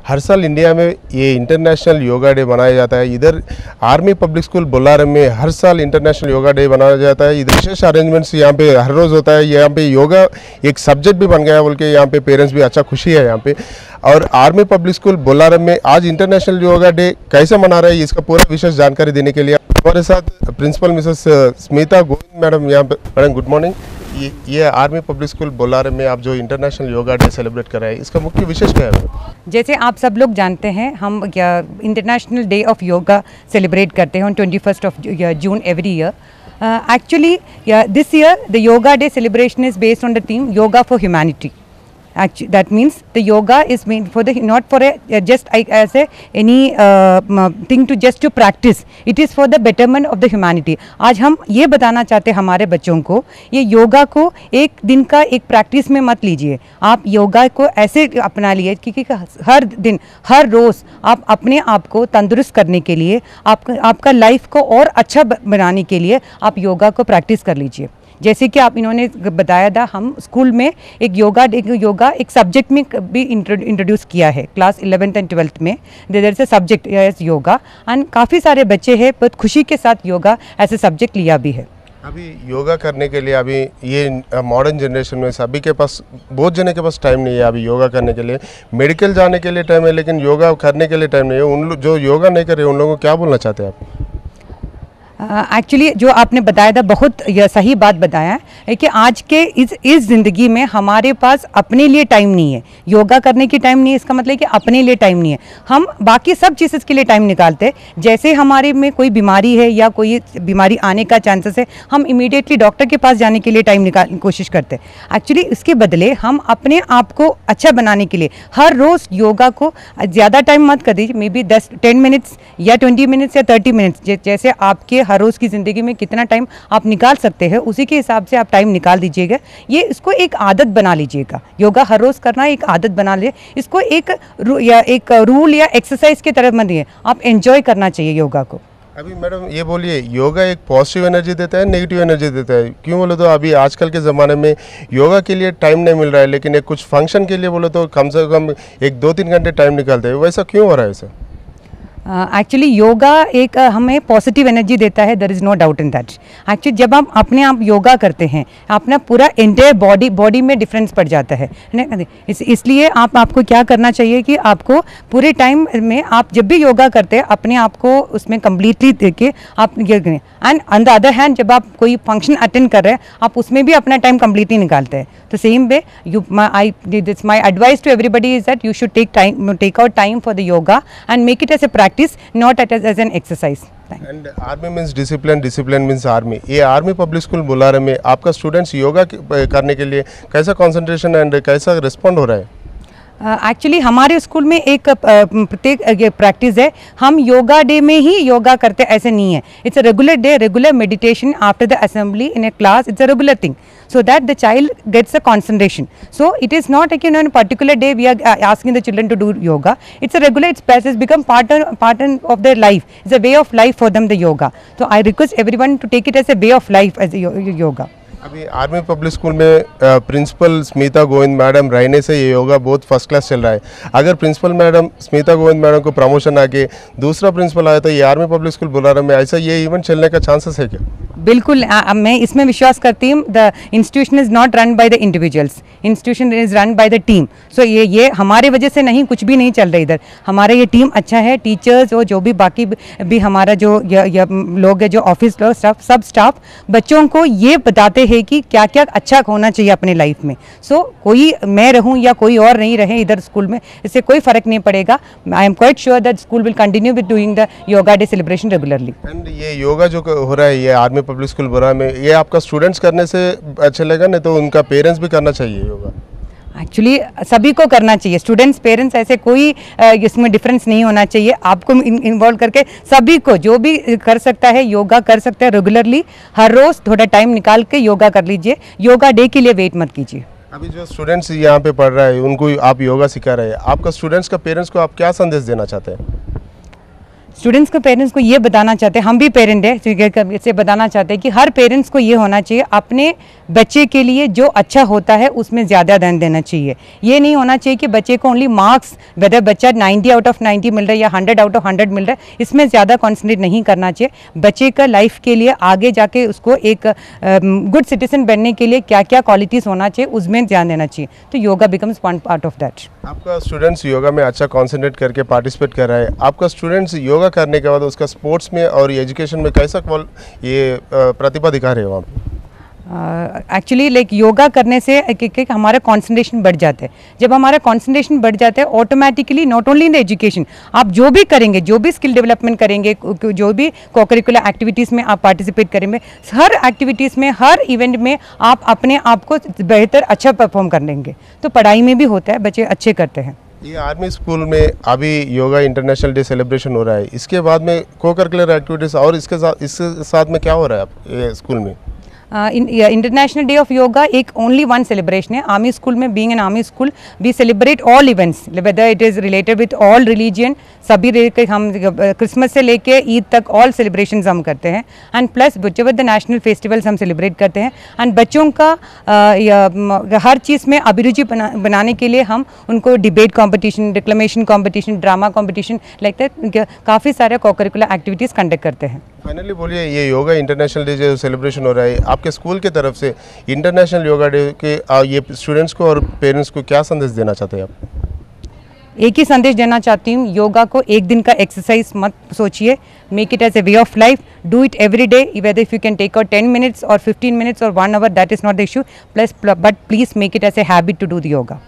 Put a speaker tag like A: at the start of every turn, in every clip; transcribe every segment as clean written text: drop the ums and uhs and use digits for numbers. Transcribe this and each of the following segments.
A: हर साल इंडिया में ये इंटरनेशनल योगा डे मनाया जाता है। इधर आर्मी पब्लिक स्कूल बोलारम में हर साल इंटरनेशनल योगा डे मनाया जाता है। इधर विशेष अरेंजमेंट्स यहाँ पे हर रोज़ होता है। यहाँ पे योगा एक सब्जेक्ट भी बन गया है बोल के यहाँ पे पेरेंट्स भी अच्छा खुशी है यहाँ पे। और आर्मी पब्लिक स्कूल बोलारम में आज इंटरनेशनल योगा डे कैसे मना रहे हैं इसका पूरा विशेष जानकारी देने के लिए हमारे साथ principal Mrs Smita Govind madam यहाँ पे। Madam good morning. ये आर्मी पब्लिक स्कूल बोलारम में आप जो इंटरनेशनल योगा डे सेलिब्रेट कर रहे हैं इसका मुख्य विशेष क्या है?
B: जैसे आप सब लोग जानते हैं हम international day of yoga celebrate करते हैं on 21st of June every year. Actually this year the yoga day celebration is based on the theme yoga for humanity. Actually, that means the yoga is meant for the not for a just as a any thing to just to practice. It is for the betterment of the humanity. आज हम ये बताना चाहते हैं हमारे बच्चों को ये योगा को एक दिन का एक प्रैक्टिस में मत लीजिए। आप योगा को ऐसे अपना लिए क्योंकि हर दिन हर रोज़ आप अपने आप को तंदुरुस्त करने के लिए आपका लाइफ को और अच्छा बनाने के लिए आप योगा को प्रैक्टिस कर लीजिए। जैसे कि आप इन्होंने बताया था हम स्कूल में एक योगा एक सब्जेक्ट में भी इंट्रोड्यूस किया है क्लास 11th एंड 12th में। There is a subject as yoga and काफ़ी सारे बच्चे हैं बहुत खुशी के साथ योगा ऐसे सब्जेक्ट लिया भी है।
A: अभी योगा करने के लिए अभी ये मॉडर्न जनरेशन में सभी के पास बहुत जने के पास टाइम नहीं है अभी योगा करने के लिए। मेडिकल जाने के लिए टाइम है लेकिन योगा करने के लिए टाइम नहीं है। उन जो योगा नहीं कर रहे उन लोगों को क्या बोलना चाहते हैं आप?
B: एक्चुअली जो आपने बताया था बहुत सही बात बताया है कि आज के इस ज़िंदगी में हमारे पास अपने लिए टाइम नहीं है। योगा करने की टाइम नहीं है इसका मतलब कि अपने लिए टाइम नहीं है। हम बाकी सब चीज़ के लिए टाइम निकालते हैं। जैसे हमारे में कोई बीमारी है या कोई बीमारी आने का चांसेस है हम इमीडिएटली डॉक्टर के पास जाने के लिए टाइम कोशिश करते हैं। एक्चुअली इसके बदले हम अपने आप को अच्छा बनाने के लिए हर रोज़ योगा को ज़्यादा टाइम मत कर दीजिए। मे बी 10 मिनट्स या 20 मिनट्स या 30 मिनट्स जैसे आपके हर रोज़ की ज़िंदगी में कितना टाइम आप निकाल सकते हैं उसी के हिसाब से आप टाइम निकाल दीजिएगा। ये इसको एक आदत बना लीजिएगा। योगा हर रोज़ करना एक आदत बना लीजिए। इसको एक रूल या एक्सरसाइज की तरफ मत दिए। आप एंजॉय करना चाहिए योगा को।
A: अभी मैडम ये बोलिए योगा एक पॉजिटिव एनर्जी देता है नेगेटिव एनर्जी देता है? क्यों बोले तो अभी आजकल के ज़माने में योगा के लिए टाइम नहीं मिल रहा है लेकिन एक कुछ फंक्शन के लिए बोले तो कम से कम 2-3 घंटे टाइम निकालते हैं। वैसा क्यों हो रहा है सर?
B: एक्चुअली योगा एक हमें पॉजिटिव एनर्जी देता है। There is no doubt in that. Actually जब हम अपने आप योगा करते हैं अपना पूरा एंटायर बॉडी में डिफरेंस पड़ जाता है इसलिए आपको क्या करना चाहिए कि आपको पूरे टाइम में आप जब भी योगा करते हैं अपने आप को उसमें कम्प्लीटली देके आप ये करें। And on the other hand जब आप कोई फंक्शन अटेंड कर रहे हैं आप उसमें भी अपना टाइम कम्प्लीटली निकालते हैं। तो same way my advice to everybody is that you should take out time for the yoga and make it as a practice not as an exercise.
A: And army means discipline, discipline means army. ये army public school Bolarum में आपका students yoga करने के लिए कैसा concentration and कैसा respond हो रहा है?
B: एक्चुअली हमारे स्कूल में एक प्रत्येक प्रैक्टिस है। हम योगा डे में ही योगा करते ऐसे नहीं है। It's a regular day, regular meditation after the assembly in A class. It's a regular thing so that the child gets a concentration. So it is not like on a particular day we are asking the children to do yoga. It's a regular, it's become part of their life. It's a way of life for them, the yoga. So I request everyone to take it as a way of life as yoga.
A: अभी army public school में principal Smita Govind madam रहने से ये योगा बहुत first class चल रहा है। अगर principal madam Smita Govind madam को प्रमोशन आके दूसरा प्रिंसिपल आया तो ये आर्मी पब्लिक स्कूल बोलारम में ऐसा ये इवेंट चलने का चांसेस है क्या?
B: बिल्कुल मैं इसमें विश्वास करती हूँ। The institution is not run by the individuals, institution is run by the team. So ये हमारे वजह से नहीं कुछ भी नहीं चल रहा इधर। हमारा ये टीम अच्छा है। टीचर्स और जो भी बाकी भी हमारा जो लोग है जो ऑफिस लोग सब स्टाफ बच्चों को ये बताते हैं कि क्या क्या अच्छा होना चाहिए अपने लाइफ में। सो कोई मैं रहूँ या कोई और नहीं रहे इधर स्कूल में इससे कोई फ़र्क नहीं पड़ेगा। I am quite sure that school will continue with doing the yoga day celebration regularly.
A: And ये योगा जो हो रहा है ये आर्मी पब्लिक स्कूल बोला में ये आपका स्टूडेंट्स करने से अच्छा लगा नहीं तो उनका पेरेंट्स भी करना चाहिए योगा?
B: एक्चुअली सभी को करना चाहिए। स्टूडेंट्स पेरेंट्स ऐसे कोई इसमें डिफरेंस नहीं होना चाहिए। आपको इन्वॉल्व करके सभी को जो भी कर सकता है योगा कर सकता है रेगुलरली। हर रोज़ थोड़ा टाइम निकाल के योगा कर लीजिए। योगा डे के लिए वेट मत कीजिए।
A: अभी जो स्टूडेंट्स यहाँ पे पढ़ रहा है उनको आप योगा सिखा रहे हैं। आपका स्टूडेंट्स का पेरेंट्स को आप क्या संदेश देना चाहते हैं?
B: स्टूडेंट्स को पेरेंट्स को ये बताना चाहते हैं, हम भी पेरेंट हैं, इससे बताना चाहते हैं कि हर पेरेंट्स को ये होना चाहिए अपने बच्चे के लिए जो अच्छा होता है उसमें ज़्यादा ध्यान देना चाहिए। ये नहीं होना चाहिए कि बच्चे को ओनली मार्क्स, वेदर बच्चा 90 आउट ऑफ 90 मिल रहा है या 100 आउट ऑफ 100 मिल रहा है, इसमें ज़्यादा कॉन्सेंट्रेट नहीं करना चाहिए। बच्चे का लाइफ के लिए आगे जाके उसको एक गुड सिटीजन बनने के लिए क्या क्या क्वालिटीज़ होना चाहिए उसमें ध्यान देना चाहिए। तो yoga becomes one part of that.
A: आपका स्टूडेंट्स योगा में अच्छा कंसंट्रेट करके पार्टिसिपेट कर रहा है, आपका स्टूडेंट्स योगा करने के बाद उसका स्पोर्ट्स में और एजुकेशन में कैसा ये प्रतिभा दिखा रहे हो वहाँ पे?
B: एक्चुअली लाइक योगा करने से हमारा कंसंट्रेशन बढ़ जाता है। जब हमारा कंसंट्रेशन बढ़ जाता है automatically not only in the education, आप जो भी करेंगे, जो भी स्किल डेवलपमेंट करेंगे, जो भी को-करिकुलर एक्टिविटीज़ में आप पार्टिसिपेट करेंगे, हर एक्टिविटीज़ में, हर इवेंट में आप अपने आप को बेहतर अच्छा परफॉर्म कर लेंगे। तो पढ़ाई में भी होता है, बच्चे अच्छे करते हैं।
A: ये आर्मी स्कूल में अभी योगा इंटरनेशनल डे सेलिब्रेशन हो रहा है, इसके बाद में को-करिकुलर एक्टिविटीज़ और इसके साथ में क्या हो रहा है आप स्कूल में?
B: इंटरनेशनल डे ऑफ योगा एक ओनली वन सेलिब्रेशन है। आर्मी स्कूल में, being an army school, we celebrate all events whether it is related with all religion. सभी हम क्रिसमस से लेके ईद तक ऑल सेलिब्रेशंस हम करते हैं, and plus whichever the national festivals हम सेलिब्रेट करते हैं। एंड बच्चों का हर चीज़ में अभिरुचि बनाने के लिए हम उनको debate competition, डिक्लेमेशन competition, drama competition like that काफ़ी सारे को-करिकुलर एक्टिविटीज़ कंडक्ट करते हैं।
A: फाइनली बोलिए, ये योगा इंटरनेशनल डे जो सेलिब्रेशन हो रहा है आपके स्कूल की तरफ से, इंटरनेशनल योगा डे के ये स्टूडेंट्स को और पेरेंट्स को क्या संदेश देना चाहते हैं आप?
B: एक ही संदेश देना चाहती हूँ, योगा को एक दिन का एक्सरसाइज मत सोचिए, make it as a way of life, do it every day, whether if you can take out 10 minutes और 15 मिनट्स और 1 hour, that is not the issue, but please make it as a habit to do the yoga.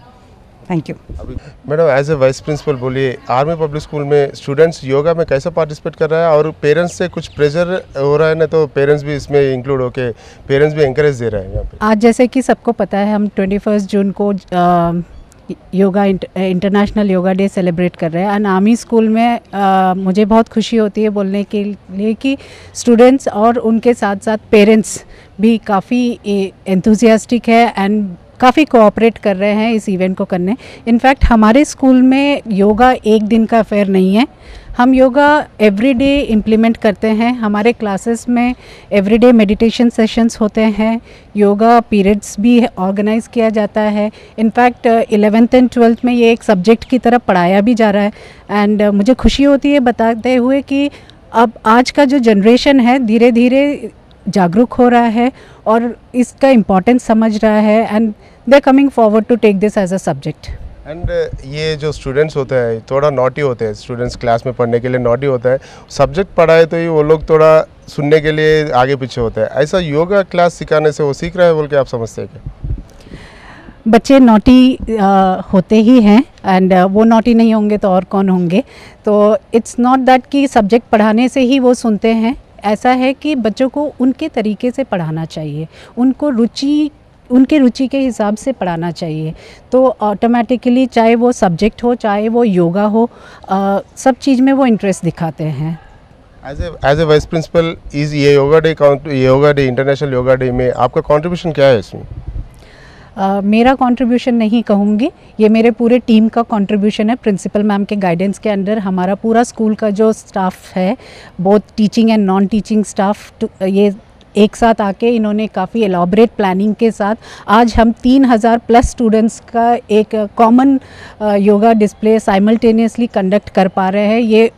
B: Thank you.
A: अभी madam as a vice principal बोलिए, army public school में students yoga में कैसे participate कर रहा है और पेरेंट्स से कुछ प्रेशर हो रहा है ना, तो पेरेंट्स भी इसमें इंक्लूड होके पेरेंट्स भी एनकरेज दे रहे हैं यहाँ पे?
C: आज जैसे कि सबको पता है, हम 21 जून को yoga international yoga day celebrate कर रहे हैं। एंड आर्मी स्कूल में मुझे बहुत खुशी होती है बोलने के लिए कि स्टूडेंट्स और उनके साथ साथ पेरेंट्स भी काफ़ी एंथुजियास्टिक है एंड काफ़ी कोऑपरेट कर रहे हैं इस इवेंट को करने। इनफैक्ट हमारे स्कूल में योगा एक दिन का अफेयर नहीं है, हम योगा एवरीडे इम्प्लीमेंट करते हैं। हमारे क्लासेस में एवरीडे मेडिटेशन सेशंस होते हैं, योगा पीरियड्स भी ऑर्गेनाइज किया जाता है। इनफैक्ट 11th एंड 12th में ये एक सब्जेक्ट की तरह पढ़ाया भी जा रहा है। एंड मुझे खुशी होती है बताते हुए कि अब आज का जो जनरेशन है धीरे धीरे जागरूक हो रहा है और इसका इम्पोर्टेंस समझ रहा है, and they are coming forward to take this as a subject.
A: And ये जो स्टूडेंट्स होते हैं थोड़ा नॉटी होते हैं, स्टूडेंट्स क्लास में पढ़ने के लिए नॉटी होता है, सब्जेक्ट पढ़ाए तो ही वो लोग थोड़ा सुनने के लिए आगे पीछे होता है, ऐसा योगा क्लास सिखाने से वो सीख रहा है बोल के आप समझते हैं क्या?
C: बच्चे नॉटी होते ही हैं, एंड वो नॉटी नहीं होंगे तो और कौन होंगे। तो इट्स नॉट दैट कि सब्जेक्ट पढ़ाने से ही वो सुनते हैं, ऐसा है कि बच्चों को उनके तरीके से पढ़ाना चाहिए, उनको उनके रुचि के हिसाब से पढ़ाना चाहिए। तो ऑटोमेटिकली चाहे वो सब्जेक्ट हो, चाहे वो योगा हो, सब चीज़ में वो इंटरेस्ट दिखाते हैं।
A: एज ए वाइस प्रिंसिपल, इस ये yoga day international yoga day में आपका कंट्रीब्यूशन क्या है इसमें?
C: मेरा कंट्रीब्यूशन नहीं कहूँगी, ये मेरे पूरे टीम का कंट्रीब्यूशन है। प्रिंसिपल मैम के गाइडेंस के अंडर हमारा पूरा स्कूल का जो स्टाफ है, both teaching and non teaching staff, ये एक साथ आके इन्होंने काफ़ी एलॉबरेट प्लानिंग के साथ आज हम 3000 प्लस स्टूडेंट्स का एक common yoga display simultaneously conduct कर पा रहे हैं। ये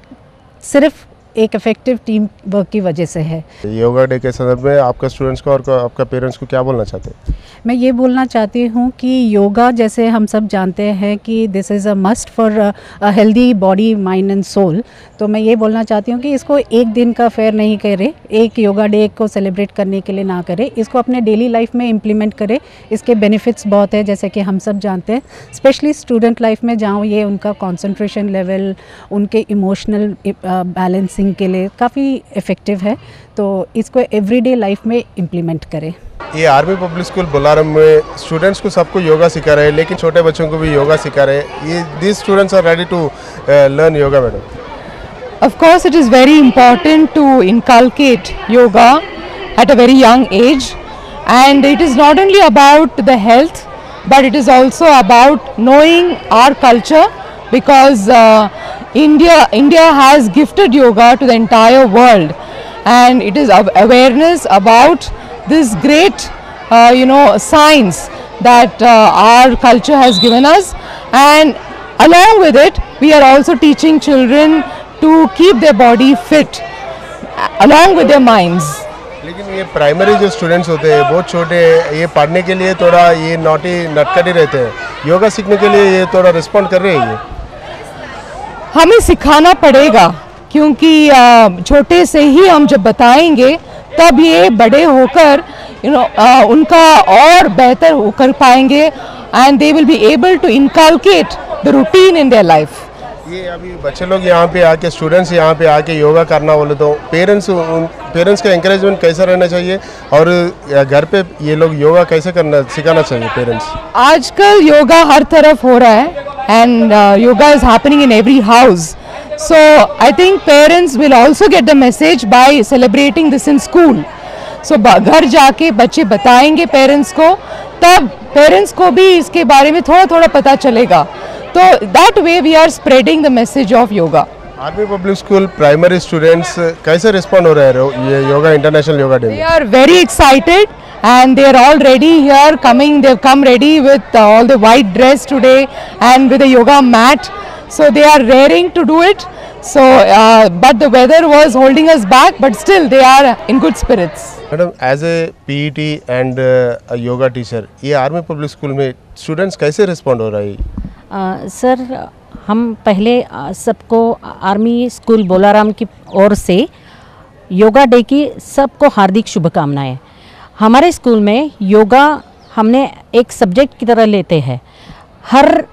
C: सिर्फ एक इफेक्टिव टीम वर्क की वजह से है।
A: योगा डे के संदर्भ में आपका स्टूडेंट्स को और आपका पेरेंट्स को क्या बोलना चाहते हैं?
C: मैं ये बोलना चाहती हूँ कि योगा, जैसे हम सब जानते हैं कि this is a must for a healthy body, mind and soul. तो मैं ये बोलना चाहती हूँ कि इसको एक दिन का फेयर नहीं करे, एक योगा डे को सेलिब्रेट करने के लिए ना करे, इसको अपने डेली लाइफ में इम्प्लीमेंट करे। इसके बेनिफिट्स बहुत है, जैसे कि हम सब जानते हैं, स्पेशली स्टूडेंट लाइफ में जहाँ ये उनका कंसंट्रेशन लेवल, उनके इमोशनल बैलेंसिंग के लिए काफ़ी इफ़ेक्टिव है। तो इसको एवरीडे लाइफ में इम्प्लीमेंट करें।
A: ये आर्मी पब्लिक स्कूल बोलारम में स्टूडेंट्स को सबको योगा सिखा रहे हैं, लेकिन छोटे बच्चों को भी योगा सिखा रहे हैं। ये these students are ready to learn yoga, madam?
D: Of course, it is very important to inculcate yoga at a very young age, and it is not only about the health, but it is also about knowing our culture, because India has gifted yoga to the entire world, and it is awareness about this great science that our culture has given us, and along with it we are also teaching children to keep their body fit along with their minds.
A: लेकिन ये primary जो students होते हैं बहुत छोटे, ये पढ़ने के लिए थोड़ा ये नॉटी नटखटी रहते हैं, योगा सीखने के लिए ये थोड़ा रिस्पॉन्ड कर रहे हैं। ये
D: हमें सिखाना पड़ेगा, क्योंकि छोटे से ही हम जब बताएंगे तब ये बड़े होकर उनका और बेहतर कर पाएंगे, and they will be able to inculcate the routine in their life.
A: ये अभी बच्चे लोग यहाँ पे आके, स्टूडेंट्स यहाँ पे आके योगा करना बोले तो पेरेंट्स का एंकरेजमेंट कैसा रहना चाहिए, और घर पे ये लोग योगा कैसे करना सिखाना चाहिए पेरेंट्स?
D: आजकल योगा हर तरफ हो रहा है, and yoga is happening in every house, so I think parents will also get the message by celebrating this in school. So घर जाके बच्चे बताएंगे पेरेंट्स को, तब पेरेंट्स को भी इसके बारे में थोड़ा थोड़ा पता चलेगा, तो that way we are spreading the message of yoga.
A: Army public school primary students कैसे रिस्पॉन्ड हो रहे हैं ये योगा इंटरनेशनल योगा डे में?
D: They are very excited and they are already here coming. They have come ready with all the white dress today and with a yoga mat. So they are raring to do it. So, but the weather was holding us back, but still they are in good spirits.
A: Madam, as a PET and yoga teacher, ये army public school में students कैसे respond हो रहा है?
E: Sir, हम पहले सबको army school Bolarum की ओर से योगा डे की सबको हार्दिक शुभकामनाएं। हमारे स्कूल में योगा हमने एक सब्जेक्ट की तरह लेते हैं। हर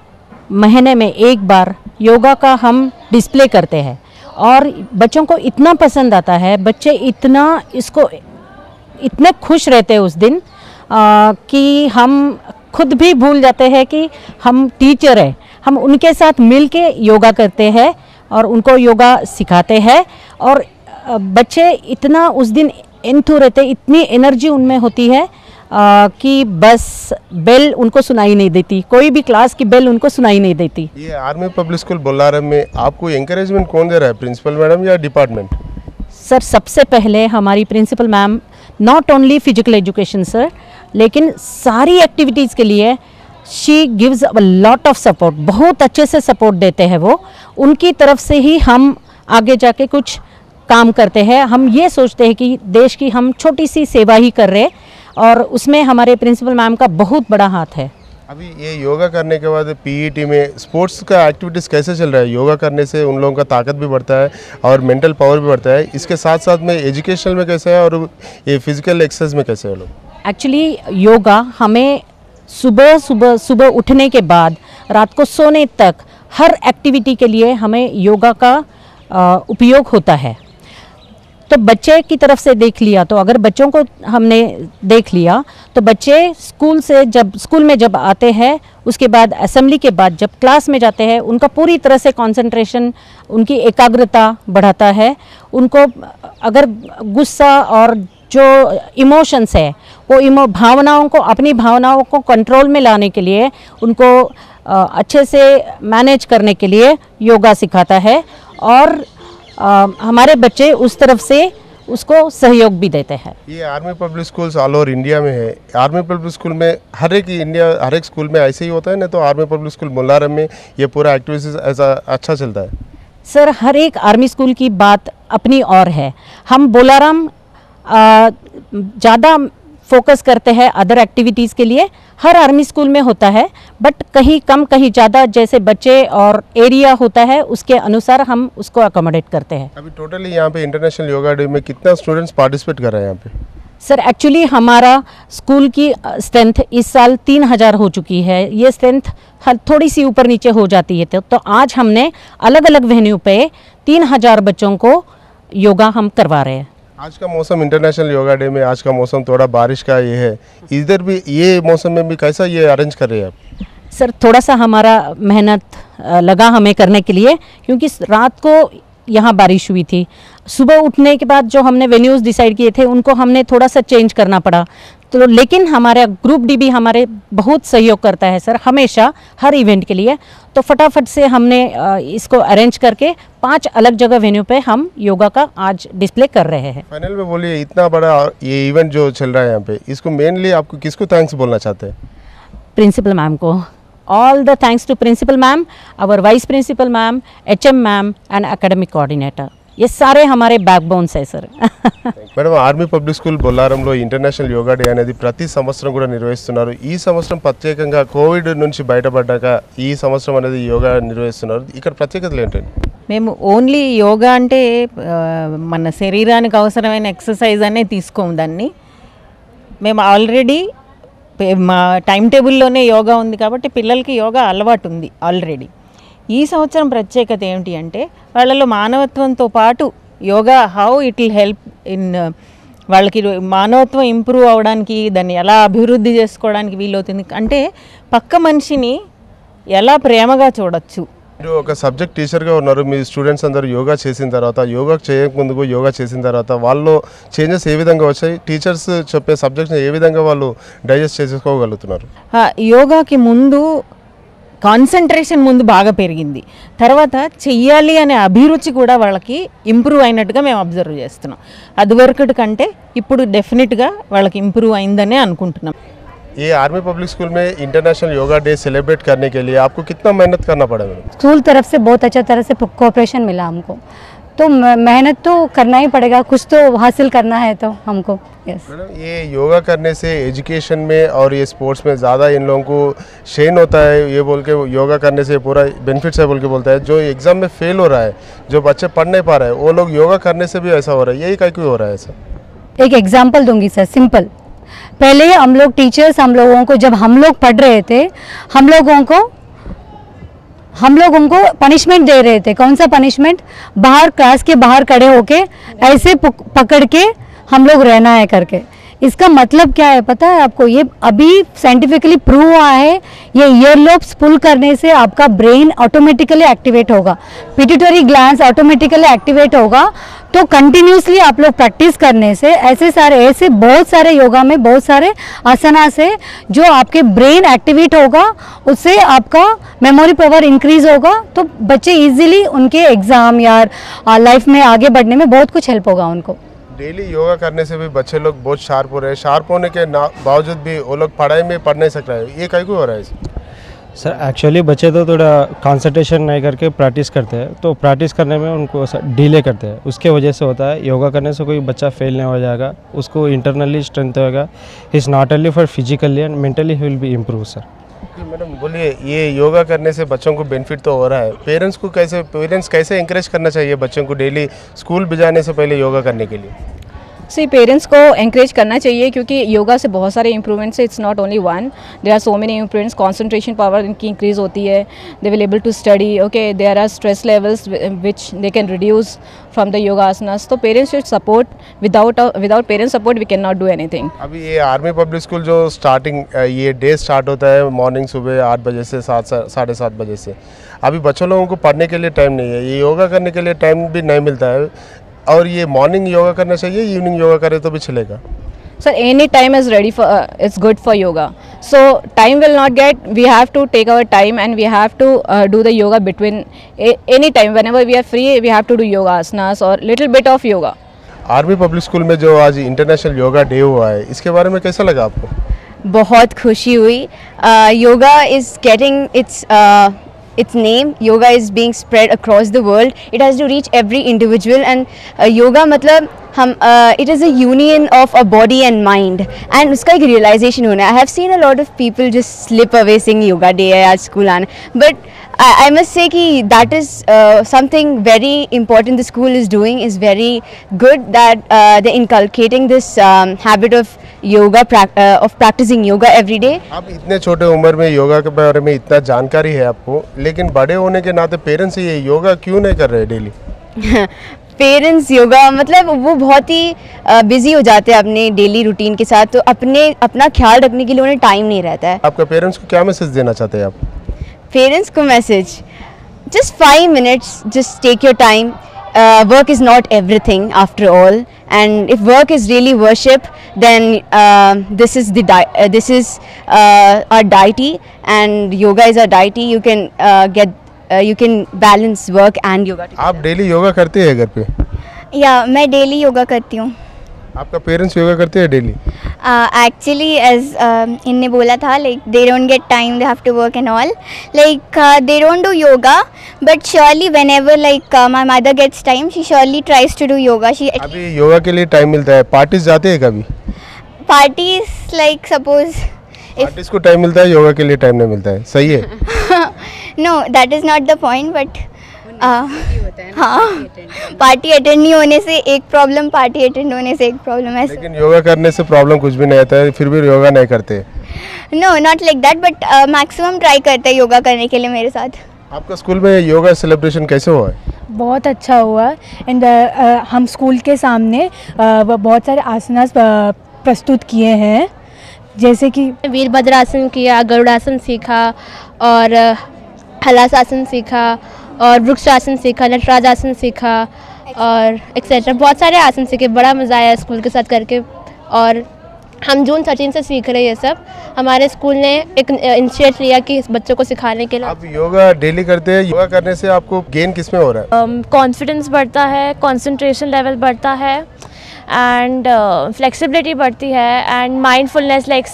E: महीने में एक बार योगा का हम डिस्प्ले करते हैं और बच्चों को इतना पसंद आता है, बच्चे इतने खुश रहते हैं उस दिन कि हम खुद भी भूल जाते हैं कि हम टीचर हैं। हम उनके साथ मिल के योगा करते हैं और उनको योगा सिखाते हैं, और बच्चे इतना उस दिन एंथू रहते, इतनी एनर्जी उनमें होती है कि बस बेल उनको सुनाई नहीं देती, कोई भी क्लास की बेल उनको सुनाई नहीं देती।
A: ये आर्मी पब्लिक स्कूल बोलाराम में आपको एंकरेजमेंट कौन दे रहा है, प्रिंसिपल मैडम या डिपार्टमेंट?
E: सर, सबसे पहले हमारी principal ma'am not only physical education sir, लेकिन सारी एक्टिविटीज़ के लिए she gives a lot of support, बहुत अच्छे से सपोर्ट देते हैं वो। उनकी तरफ से ही हम आगे जाके कुछ काम करते हैं। हम ये सोचते हैं कि देश की हम छोटी सी सेवा ही कर रहे हैं, और उसमें हमारे प्रिंसिपल मैम का बहुत बड़ा हाथ है।
A: अभी ये योगा करने के बाद पीईटी में स्पोर्ट्स का एक्टिविटीज़ कैसे चल रहा है? योगा करने से उन लोगों का ताकत भी बढ़ता है और मेंटल पावर भी बढ़ता है, इसके साथ साथ में एजुकेशनल में कैसे है और ये फिजिकल एक्सरसाइज में कैसे है लोग?
E: एक्चुअली योगा हमें सुबह उठने के बाद रात को सोने तक हर एक्टिविटी के लिए हमें योगा का उपयोग होता है। तो बच्चे की तरफ से देख लिया, तो अगर बच्चों को हमने देख लिया तो बच्चे स्कूल में जब आते हैं, उसके बाद असेंबली के बाद जब क्लास में जाते हैं, उनका पूरी तरह से कंसंट्रेशन, उनकी एकाग्रता बढ़ाता है। उनको अगर गुस्सा और जो इमोशंस है वो भावनाओं को, अपनी भावनाओं को कंट्रोल में लाने के लिए, उनको अच्छे से मैनेज करने के लिए योगा सिखाता है, और हमारे बच्चे उस तरफ से उसको सहयोग भी देते हैं।
A: ये army public schools all over India में है। आर्मी पब्लिक स्कूल में हर एक स्कूल में ऐसे ही होता है ना, तो आर्मी पब्लिक स्कूल बोलाराम में ये पूरा एक्टिविटीज ऐसा अच्छा चलता है?
E: सर, हर एक आर्मी स्कूल की बात अपनी और है। हम बोलाराम ज़्यादा फोकस करते हैं अदर एक्टिविटीज़ के लिए। हर आर्मी स्कूल में होता है, बट कहीं कम कहीं ज़्यादा, जैसे बच्चे और एरिया होता है उसके अनुसार हम उसको अकोमोडेट करते हैं।
A: अभी टोटली यहाँ पे इंटरनेशनल योगा डे में कितना स्टूडेंट्स पार्टिसिपेट कर रहे हैं यहाँ पे?
E: सर, एक्चुअली हमारा स्कूल की स्ट्रेंथ इस साल 3000 हो चुकी है। ये स्ट्रेंथ थोड़ी सी ऊपर नीचे हो जाती है, तो आज हमने अलग अलग वेन्यू पे 3000 बच्चों को योगा हम करवा रहे हैं।
A: आज का मौसम इंटरनेशनल योगा डे में, आज का मौसम थोड़ा बारिश का ये है, इधर भी ये मौसम में भी कैसा ये अरेंज कर रहे हैं आप?
E: सर, थोड़ा सा हमारा मेहनत लगा हमें करने के लिए, क्योंकि रात को यहाँ बारिश हुई थी। सुबह उठने के बाद जो हमने वेन्यूज़ डिसाइड किए थे उनको हमने थोड़ा सा चेंज करना पड़ा, तो लेकिन हमारा ग्रुप डी भी हमारे बहुत सहयोग करता है सर, हमेशा हर इवेंट के लिए। तो फटाफट से हमने इसको अरेंज करके 5 अलग जगह वेन्यू पे हम योगा का आज डिस्प्ले कर रहे हैं।
A: फाइनल में बोलिए, इतना बड़ा ये इवेंट जो चल रहा है यहाँ पे, इसको मेनली आपको किसको थैंक्स बोलना चाहते हैं?
E: प्रिंसिपल मैम को, all the thanks to principal ma'am, our vice principal ma'am, HM ma'am and academic coordinator, ये सारे हमारे बैकबोन्स है sir.
A: Madam, army public school బొల్లారంలో ఇంటర్నేషనల్ యోగా డే అనేది ప్రతి సంవత్సరం కూడా నిర్వహిస్తున్నారు. ఈ సంవత్సరం ప్రత్యేకంగా కోవిడ్ నుంచి బయటపడ్డాక ఈ సంవత్సరం అనేది యోగా నిర్వహిస్తున్నారు. ఇక్కడ ప్రత్యేకతలు ఏంటండి?
F: మేము ఓన్లీ యోగా అంటే మన శరీరానికి అవసరమైన ఎక్సర్సైజ్ అనే తీసుకోము దాన్ని. మేము ఆల్రెడీ మా టైం టేబుల్లోనే యోగా ఉంది కాబట్టి పిల్లలకి యోగా అలవాటు ఉంది ఆల్రెడీ. ఈ సంవత్సరం ప్రత్యేకత ఏమిటి అంటే వాళ్ళలో మానవత్వంతో పాటు yoga how it will help in వాళ్ళకి మానవత్వం ఇంప్రూవ్ అవ్వడానికి, దాన్ని ఎలా అభివృద్ధి చేసుకోవడానికి వీలవుతుంది అంటే పక్క మనిషిని ఎలా ప్రేమగా చూడొచ్చు.
A: మీరు ఒక సబ్జెక్ట్ టీచర్గా ఉన్నారు, మీ స్టూడెంట్స్ అందరూ యోగా చేసిన తర్వాత, యోగా చేయకముందుకు యోగా చేసిన తర్వాత వాళ్ళు చేంజెస్ ఏ విధంగా వచ్చాయి? టీచర్స్ చెప్పే సబ్జెక్ట్ని ఏ విధంగా వాళ్ళు డైజెస్ట్ చేసుకోగలుగుతున్నారు?
F: యోగాకి ముందు కాన్సన్ట్రేషన్ ముందు బాగా పెరిగింది, తర్వాత చెయ్యాలి అనే అభిరుచి కూడా వాళ్ళకి ఇంప్రూవ్ అయినట్టుగా మేము అబ్జర్వ్ చేస్తున్నాం. అదివరకటి కంటే ఇప్పుడు డెఫినెట్గా వాళ్ళకి ఇంప్రూవ్ అయిందనే అనుకుంటున్నాం.
A: ये आर्मी पब्लिक स्कूल में इंटरनेशनल योगा डे सेलिब्रेट करने के लिए आपको कितना मेहनत करना पड़ा?
G: स्कूल तरफ से बहुत अच्छा तरह से कोऑपरेशन मिला हमको, तो मेहनत तो करना ही पड़ेगा, कुछ तो हासिल करना है तो हमको। यस
A: मैडम, ये योगा करने से एजुकेशन में और ये स्पोर्ट्स में ज़्यादा इन लोगों को शेन होता है, ये बोल के योगा करने से पूरा बेनिफिट्स है बोल के बोलता है। जो एग्ज़ाम में फेल हो रहा है, जो बच्चे पढ़ नहीं पा रहे हैं, वो लोग योगा करने से भी ऐसा हो रहा है, यही कहीं क्यों हो रहा है ऐसा?
G: एक एग्जाम्पल दूंगी सर, सिंपल। पहले हम लोग टीचर्स, हम लोगों को जब हम लोग पढ़ रहे थे, हम लोग उनको पनिशमेंट दे रहे थे। कौन सा पनिशमेंट? बाहर, क्लास के बाहर खड़े होके ऐसे पकड़ के हम लोग रहना है करके। इसका मतलब क्या है पता है आपको? ये अभी साइंटिफिकली प्रूव हुआ है, ये ईयर लोब्स पुल करने से आपका ब्रेन ऑटोमेटिकली एक्टिवेट होगा, पिट्यूटरी ग्लैंड्स ऑटोमेटिकली एक्टिवेट होगा। तो कंटिन्यूसली आप लोग प्रैक्टिस करने से ऐसे बहुत सारे योगा में बहुत सारे आसनास है जो आपके ब्रेन एक्टिवेट होगा, उससे आपका मेमोरी पावर इंक्रीज होगा। तो बच्चे इजीली उनके एग्ज़ाम या लाइफ में आगे बढ़ने में बहुत कुछ हेल्प होगा उनको।
A: डेली योगा करने से भी बच्चे लोग बहुत शार्प हो रहे हैं, शार्प होने के बावजूद भी वो लोग पढ़ाई में पढ़ नहीं सक रहे हैं, ये कहीं को हो रहा है?
H: सर एक्चुअली बच्चे तो थोड़ा कंसंट्रेशन नहीं करके प्रैक्टिस करते हैं, तो प्रैक्टिस करने में उनको डिले करते हैं, उसके वजह से होता है। योगा करने से कोई बच्चा फेल नहीं हो जाएगा, उसको इंटरनली स्ट्रेंथ होगा, is not only for physically and mentally he will be improve sir.
A: Madam बोलिए, ये योगा करने से बच्चों को बेनिफिट तो हो रहा है, पेरेंट्स कैसे इंकरेज करना चाहिए बच्चों को डेली स्कूल भेजाने से पहले योगा करने के लिए?
I: सी पेरेंट्स को एंकरेज करना चाहिए क्योंकि योगा से बहुत सारे इंप्रूवमेंट्स है, it's not only one, there are so many improvements. Concentration power इनकी इंक्रीज होती है, they will able to study, okay, there are stress levels which they can reduce from the yoga asanas. तो parents should support, without parents support we can not do anything.
A: अभी ये army public school जो starting ये day start होता है morning सुबह 8 बजे से 7-7:30 बजे से, अभी बच्चों लोगों को पढ़ने के लिए टाइम नहीं है, ये योगा करने के लिए टाइम भी नहीं मिलता है। और ये मॉर्निंग योगा करना चाहिए, इवनिंग योगा करे तो भी चलेगा?
I: Sir, any time is ready for it's good for yoga. So time will not get. We have to take our time and we have to do the yoga between any time. Whenever we are free, we have to do yoga asanas or little bit of yoga.
A: Army public school में जो आज international yoga day हुआ है, इसके बारे में कैसा लगा आपको?
J: बहुत खुशी हुई। Yoga is getting its name. Yoga is being spread across the world. It has to reach every individual and yoga मतलब हम it is a union of a body and mind and उसका एक realization होना है. I have seen a lot of people just slip away saying yoga day है आज school आना, but I must say कि that is something very important the school is doing, is very good that they inculcating this habit of yoga of practicing yoga every day.
A: आप इतने छोटे उम्र में योगा के बारे में इतना जानकारी है आपको, लेकिन बड़े होने के नाते पेरेंट्स ये योगा क्यों नहीं कर रहे डेली?
J: पेरेंट्स योगा मतलब वो बहुत ही बिजी हो जाते हैं अपने डेली रूटीन के साथ, तो अपना ख्याल रखने के लिए उन्हें टाइम नहीं रहता है।
A: आपका पेरेंट्स को क्या मैसेज देना चाहते हैं आप?
J: पेरेंट्स को message, just 5 minutes, just take your time. Work is not everything after all, and if work is really worship, then this is our deity, and yoga is our deity. You can balance work and yoga together.
A: आप daily yoga करते हैं घर पे?
K: या मैं daily yoga करती हूँ।
A: आपका पेरेंट्स योगा करते हैं डेली?
K: Actually, as इनने बोला था, like they don't get time, they have to work and all. Like they don't do yoga, but surely whenever like my mother gets time, she surely tries to do yoga. She
A: अभी योगा के लिए time मिलता है, parties जाते हैं कभी?
K: parties like suppose
A: parties को time मिलता है, योगा के लिए टाइम नहीं मिलता है, सही है?
K: no, that is not the point, but हाँ, पार्टी अटेंड नहीं होने से एक प्रॉब्लम, पार्टी अटेंड होने से एक प्रॉब्लम है।
A: लेकिन योगा करने से प्रॉब्लम कुछ भी नहीं आता है, फिर भी योगा नहीं करते?
K: No, not like that, but maximum try करते हैं योगा करने के लिए मेरे साथ।
A: आपका स्कूल में योगा सेलिब्रेशन कैसे हुआ है?
L: बहुत अच्छा हुआ एंड हम स्कूल के सामने बहुत सारे आसनास प्रस्तुत किए हैं, जैसे कि
M: वीरभद्रासन किया, गरुड़ासन सीखा और हलासासन सीखा और वृक्षासन सीखा, नटराजासन सीखा और एक्सेट्रा बहुत सारे आसन सीखे। बड़ा मज़ा आया स्कूल के साथ करके और हम जून 13 से सीख रहे हैं ये सब। हमारे स्कूल ने एक इनिशिएट लिया कि इस बच्चों को सिखाने के लिए।
A: आप योगा डेली करते हैं, योगा करने से आपको गेन किस में हो रहा है?
M: कॉन्फिडेंस बढ़ता है, कंसंट्रेशन लेवल बढ़ता है एंड फ्लेक्सिबिलिटी बढ़ती है एंड माइंडफुलनेस लाइक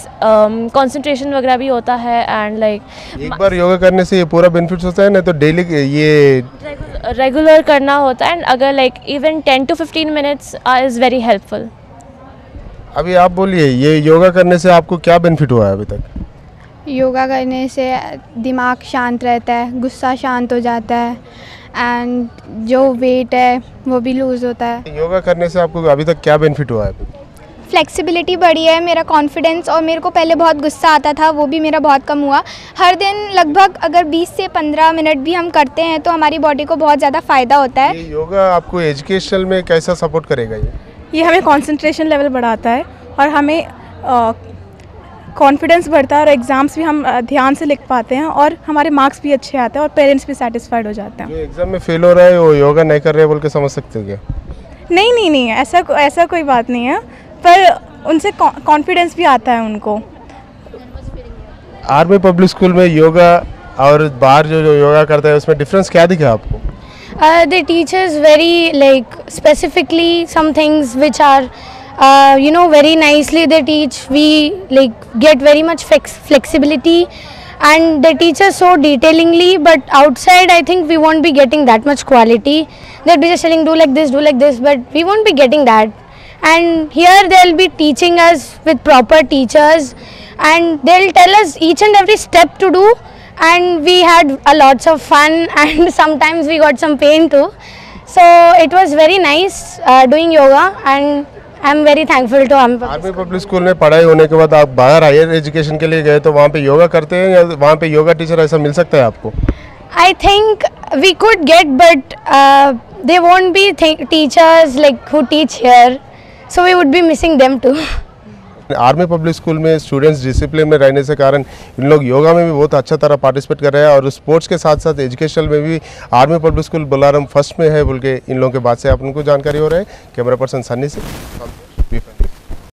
M: कंसंट्रेशन वगैरह भी होता है एंड लाइक
A: एक बार योगा करने से ये पूरा बेनिफिट्स होता है ना, तो डेली ये
M: रेगुलर करना होता है एंड अगर like even 10 to 15 minutes is very helpful.
A: अभी आप बोलिए, ये योगा करने से आपको क्या बेनिफिट हुआ है अभी तक?
N: योगा करने से दिमाग शांत रहता है, गुस्सा शांत हो जाता है एंड जो वेट है वो भी लूज़ होता है।
A: योगा करने से आपको अभी तक क्या बेनिफिट हुआ है?
N: फ्लेक्सिबिलिटी बढ़ी है, मेरा कॉन्फिडेंस, और मेरे को पहले बहुत गुस्सा आता था, वो भी मेरा बहुत कम हुआ। हर दिन लगभग अगर 20 से 15 मिनट भी हम करते हैं तो हमारी बॉडी को बहुत ज़्यादा फ़ायदा होता है।
A: ये योगा आपको एजुकेशन में कैसा सपोर्ट करेगा?
O: ये हमें कंसंट्रेशन लेवल बढ़ाता है और हमें कॉन्फिडेंस बढ़ता है और एग्ज़ाम्स भी हम ध्यान से लिख पाते हैं और हमारे मार्क्स भी अच्छे आते हैं और पेरेंट्स भी सेटिस्फाइड हो जाते हैं।
A: जो एग्ज़ाम में फेल हो रहा है वो योगा नहीं कर रहे हैं बोल के समझ सकते हो क्या?
O: नहीं, ऐसा कोई बात नहीं है, पर उनसे कॉन्फिडेंस भी आता है उनको।
A: आर्मी पब्लिक स्कूल में योगा और बाहर जो योगा करता है उसमें डिफरेंस क्या दिखा आपको?
P: They teach us very like specifically some things which are very nicely they teach. We like get very much flexibility and they teach us so detailingly, but outside I think we won't be getting that much quality. They'll be just telling do like this, but we won't be getting that. And here they'll be teaching us with proper teachers and they'll tell us each and every step to do. And we had a lots of fun and sometimes we got some pain too. So it was very nice doing yoga and I'm very thankful to
A: army public school में पढ़ाई होने के बाद आप बाहर higher education के लिए गए तो वहाँ पे योगा करते हैं या वहाँ पे योगा टीचर ऐसा मिल सकता है आपको?
P: I think we could get, but they won't be teachers like who teach here, so we would be missing them too.
A: Army public school में स्टूडेंट्स डिसिप्लिन में रहने से कारण इन लोग योगा में भी बहुत अच्छा तरह पार्टिसिपेट कर रहे हैं और स्पोर्ट्स के साथ साथ एजुकेशन में भी army public school Bolarum first में है बोल के इन लोगों के बात से आप उनको जानकारी हो रहा है। कैमरा पर्सन सन्नी से।